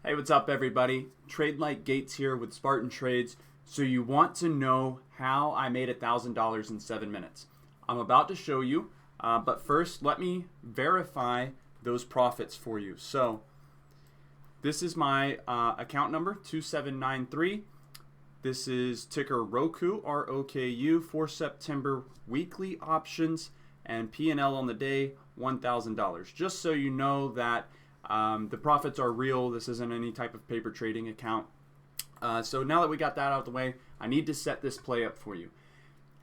Hey, what's up everybody? TradeLikeGates here with Spartan Trades. So you want to know how I made $1,000 in 7 minutes. I'm about to show you, but first let me verify those profits for you. So this is my account number, 2793. This is ticker ROKU, R-O-K-U, for September weekly options, and P&L on the day, $1,000. Just so you know that the profits are real. This isn't any type of paper trading account. So now that we got that out of the way, I need to set this play up for you.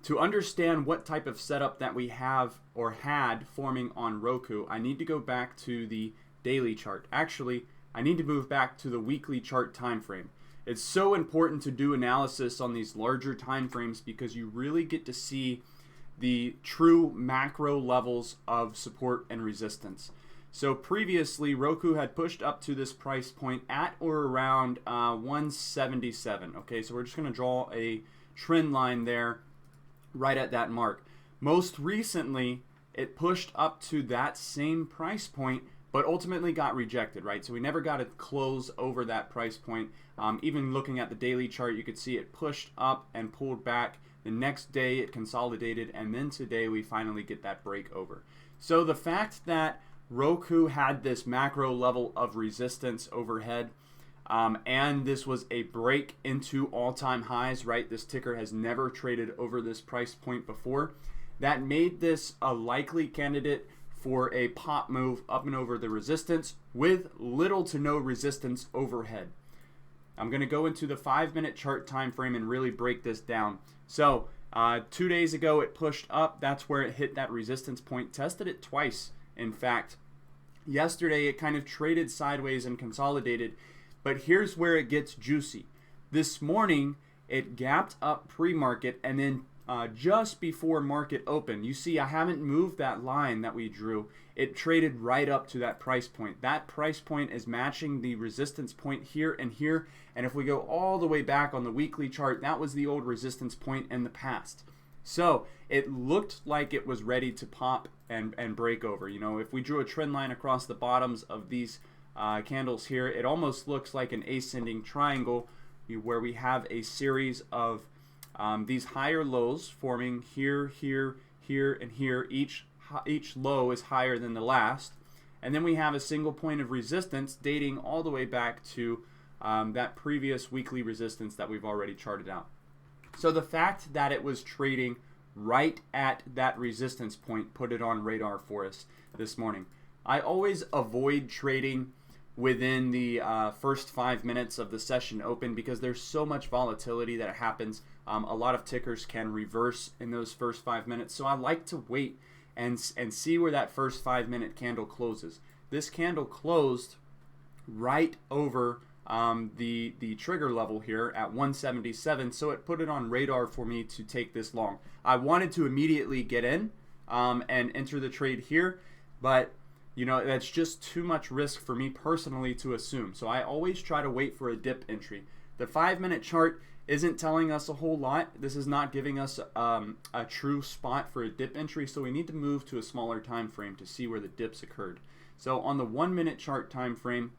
To understand what type of setup that we have or had forming on ROKU, I need to go back to the daily chart. Actually, I need to move back to the weekly chart time frame. It's so important to do analysis on these larger time frames because you really get to see the true macro levels of support and resistance. So previously, ROKU had pushed up to this price point at or around 177. Okay, so we're just going to draw a trend line there right at that mark. Most recently, it pushed up to that same price point, but ultimately got rejected, right? So we never got a close over that price point. Even looking at the daily chart, you could see it pushed up and pulled back. The next day, it consolidated, and then today we finally get that break over. So the fact that ROKU had this macro level of resistance overhead, and this was a break into all-time highs, right? This ticker has never traded over this price point before. That made this a likely candidate for a pop move up and over the resistance with little to no resistance overhead. I'm going to go into the 5-minute chart time frame and really break this down. So 2 days ago it pushed up. That's where it hit that resistance point, tested it twice. In fact, yesterday it kind of traded sideways and consolidated, but here's where it gets juicy. This morning it gapped up pre-market, and then just before market open, you see I haven't moved that line that we drew. It traded right up to that price point. That price point is matching the resistance point here and here, and if we go all the way back on the weekly chart, that was the old resistance point in the past. So it looked like it was ready to pop and break over. You know, if we drew a trend line across the bottoms of these candles here, it almost looks like an ascending triangle where we have a series of these higher lows forming here, here, here, and here. Each low is higher than the last. And then we have a single point of resistance dating all the way back to that previous weekly resistance that we've already charted out. So the fact that it was trading right at that resistance point put it on radar for us this morning. I always avoid trading within the first 5 minutes of the session open because there's so much volatility that happens. A lot of tickers can reverse in those first 5 minutes, so I like to wait and see where that first 5-minute candle closes. This candle closed right over the trigger level here at 177, so it put it on radar for me to take this long. I wanted to immediately get in and enter the trade here, but you know, that's just too much risk for me personally to assume. So I always try to wait for a dip entry. The 5-minute chart isn't telling us a whole lot. This is not giving us a true spot for a dip entry, so we need to move to a smaller time frame to see where the dips occurred. So on the 1-minute chart time frame,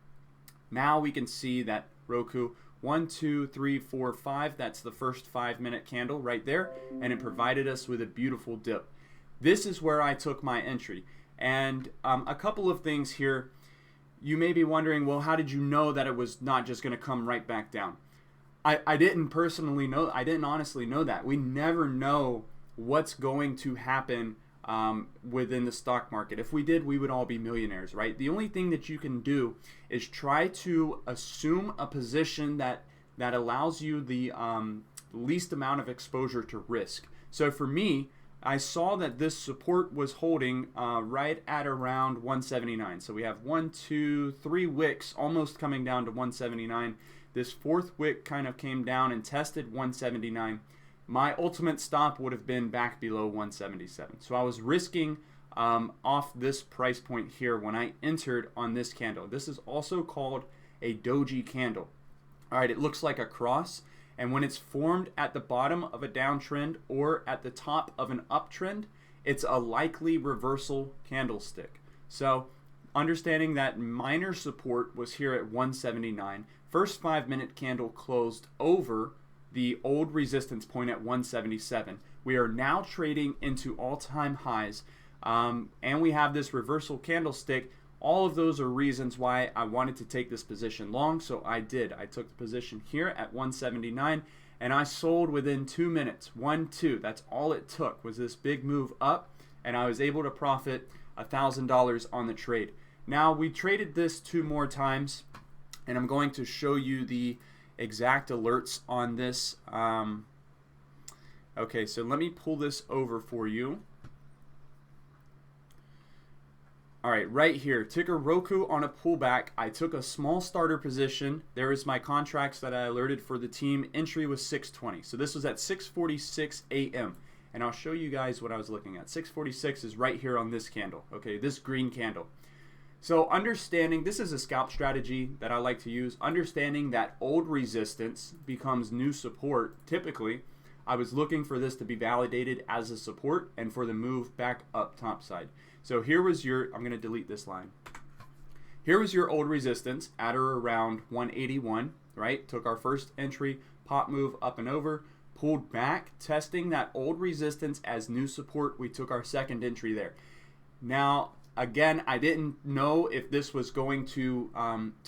now we can see that ROKU 1, 2, 3, 4, 5. That's the first 5-minute candle right there, and it provided us with a beautiful dip. This is where I took my entry. And a couple of things here. You may be wondering, well, how did you know that it was not just going to come right back down? I didn't personally know. I didn't honestly know that. We never know what's going to happen within the stock market. If we did, we would all be millionaires, right? The only thing that you can do is try to assume a position that allows you the least amount of exposure to risk. So for me, I saw that this support was holding right at around 179. So we have 1, 2, 3 wicks almost coming down to 179. This fourth wick kind of came down and tested 179. My ultimate stop would have been back below 177. So I was risking off this price point here when I entered on this candle. This is also called a doji candle. All right, it looks like a cross. And when it's formed at the bottom of a downtrend or at the top of an uptrend, it's a likely reversal candlestick. So understanding that minor support was here at 179. First 5-minute candle closed over the old resistance point at 177. We are now trading into all-time highs, and we have this reversal candlestick. All of those are reasons why I wanted to take this position long, so I did. I took the position here at 179, and I sold within 2 minutes. 1, 2. That's all it took, was this big move up, and I was able to profit $1,000 on the trade. Now, we traded this 2 more times, and I'm going to show you the exact alerts on this. Okay, so let me pull this over for you. All right, right here, ticker ROKU on a pullback. I took a small starter position. There is my contracts that I alerted for the team. Entry was 620. So this was at 6:46 a.m. And I'll show you guys what I was looking at. 6:46 is right here on this candle, okay, this green candle. So understanding, this is a scalp strategy that I like to use, understanding that old resistance becomes new support. Typically, I was looking for this to be validated as a support and for the move back up top side. So here was your, I'm going to delete this line. Here was your old resistance at or around 181, right? Took our first entry, pop move up and over, pulled back, testing that old resistance as new support. We took our second entry there. Now, again, I didn't know if this was going to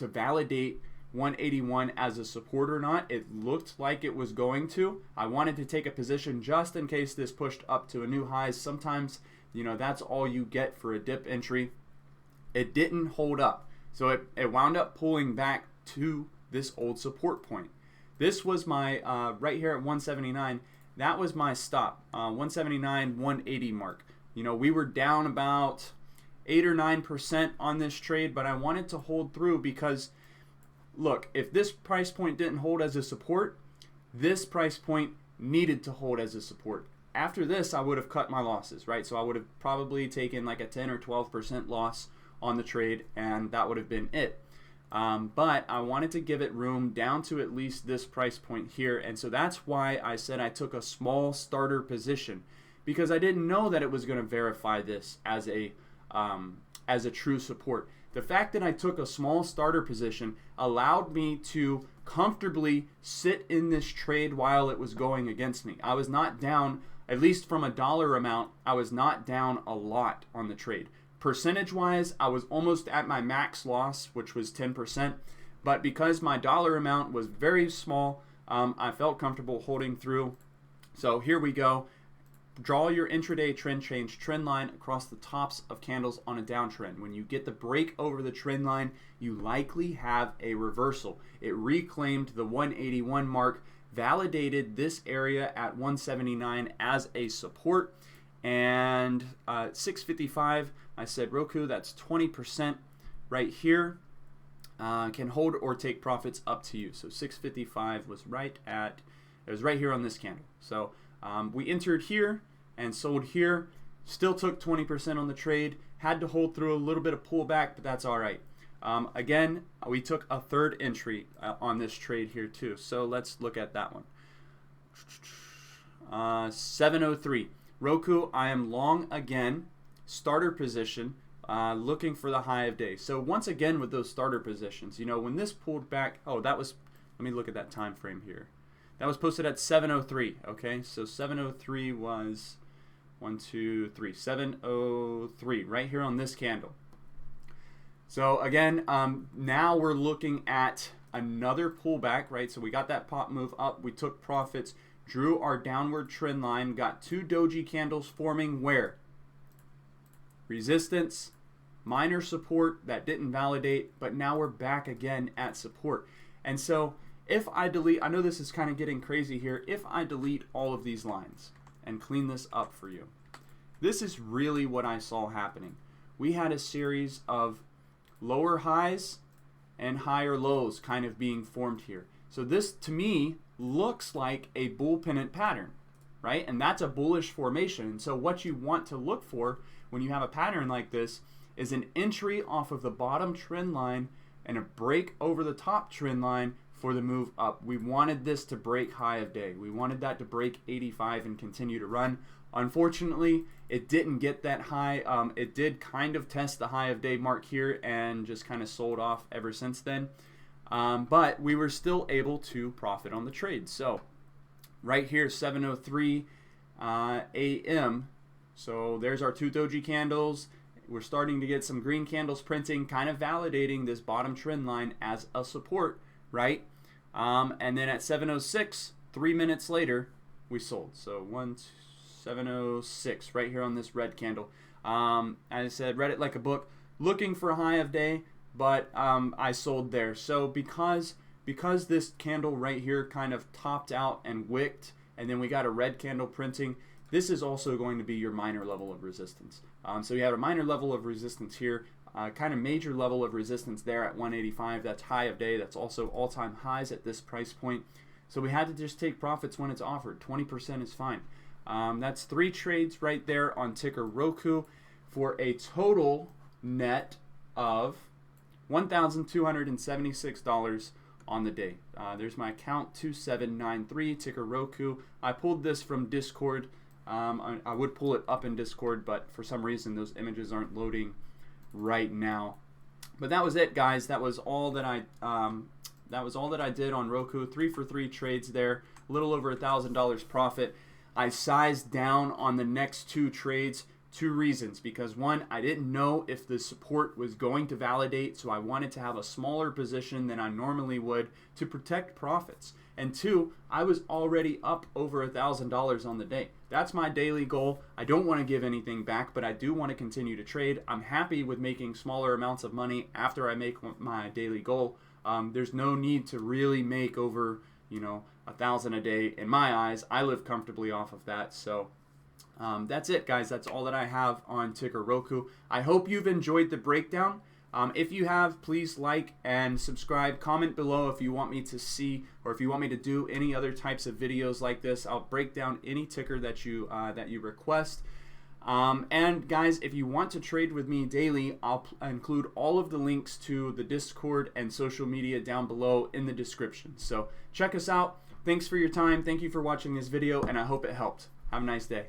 validate 181 as a support or not. It looked like it was going to. I wanted to take a position just in case this pushed up to a new high. Sometimes, you know, that's all you get for a dip entry. It didn't hold up. So it wound up pulling back to this old support point. This was my, right here at 179, that was my stop, 179, 180 mark. You know, we were down about 8 or 9% on this trade, but I wanted to hold through because, look, if this price point didn't hold as a support, this price point needed to hold as a support. After this, I would have cut my losses, right? So I would have probably taken like a 10 or 12% loss on the trade, and that would have been it. But I wanted to give it room down to at least this price point here, and so that's why I said I took a small starter position, because I didn't know that it was going to verify this as a true support. The fact that I took a small starter position allowed me to comfortably sit in this trade while it was going against me. I was not down, at least from a dollar amount, I was not down a lot on the trade. Percentage-wise, I was almost at my max loss, which was 10%, but because my dollar amount was very small, I felt comfortable holding through. So here we go. Draw your intraday trend change trend line across the tops of candles on a downtrend. When you get the break over the trend line, you likely have a reversal. It reclaimed the 181 mark, validated this area at 179 as a support, and 655, I said, ROKU, that's 20% right here. Can hold or take profits up to you. So 655 was right here on this candle. So we entered here and sold here, still took 20% on the trade, had to hold through a little bit of pullback, but that's all right. Again, we took a third entry on this trade here too. So let's look at that one. 703. ROKU, I am long again, starter position, looking for the high of day. So once again with those starter positions, you know, when this pulled back, oh, that was, let me look at that time frame here. That was posted at 703, okay? So 703 was 703, right here on this candle. So again, now we're looking at another pullback, right? So we got that pop move up, we took profits, drew our downward trend line, got 2 doji candles forming where? Resistance, minor support that didn't validate, but now we're back again at support. And so if I delete, I know this is kind of getting crazy here, if I delete all of these lines and clean this up for you, this is really what I saw happening. We had a series of lower highs and higher lows kind of being formed here. So this, to me, looks like a bull pennant pattern, right? And that's a bullish formation. And so what you want to look for when you have a pattern like this is an entry off of the bottom trend line and a break over the top trend line, for the move up. We wanted this to break high of day. We wanted that to break 85 and continue to run. Unfortunately, it didn't get that high. It did kind of test the high of day mark here and just kind of sold off ever since then. But we were still able to profit on the trade. So right here, 7:03 a.m. So there's our two doji candles. We're starting to get some green candles printing, kind of validating this bottom trend line as a support, right? And then at 7:06, 3 minutes later, we sold. So 7:06 right here on this red candle. As I said, read it like a book, looking for a high of day, but I sold there. So because this candle right here kind of topped out and wicked, and then we got a red candle printing, this is also going to be your minor level of resistance. So you have a minor level of resistance here, kind of major level of resistance there at 185. That's high of day. That's also all-time highs at this price point. So we had to just take profits when it's offered. 20% is fine. That's 3 trades right there on ticker ROKU for a total net of $1,276 on the day. There's my account, 2793, ticker ROKU. I pulled this from Discord. I would pull it up in Discord, but for some reason those images aren't loading right now. But that was it, guys. That was all that I did on ROKU. 3 for 3 trades there, a little over $1,000 profit. I sized down on the next 2 trades. 2 reasons, because 1, I didn't know if the support was going to validate, so I wanted to have a smaller position than I normally would to protect profits. And 2, I was already up over $1,000 on the day. That's my daily goal. I don't want to give anything back, but I do want to continue to trade. I'm happy with making smaller amounts of money after I make my daily goal. There's no need to really make over, $1,000 a day. In my eyes, I live comfortably off of that. So that's it, guys. That's all that I have on ticker ROKU. I hope you've enjoyed the breakdown. If you have, please like and subscribe. Comment below if you want me to see or if you want me to do any other types of videos like this. I'll break down any ticker that you request. And guys, if you want to trade with me daily, I'll include all of the links to the Discord and social media down below in the description. So check us out. Thanks for your time. Thank you for watching this video, and I hope it helped. Have a nice day.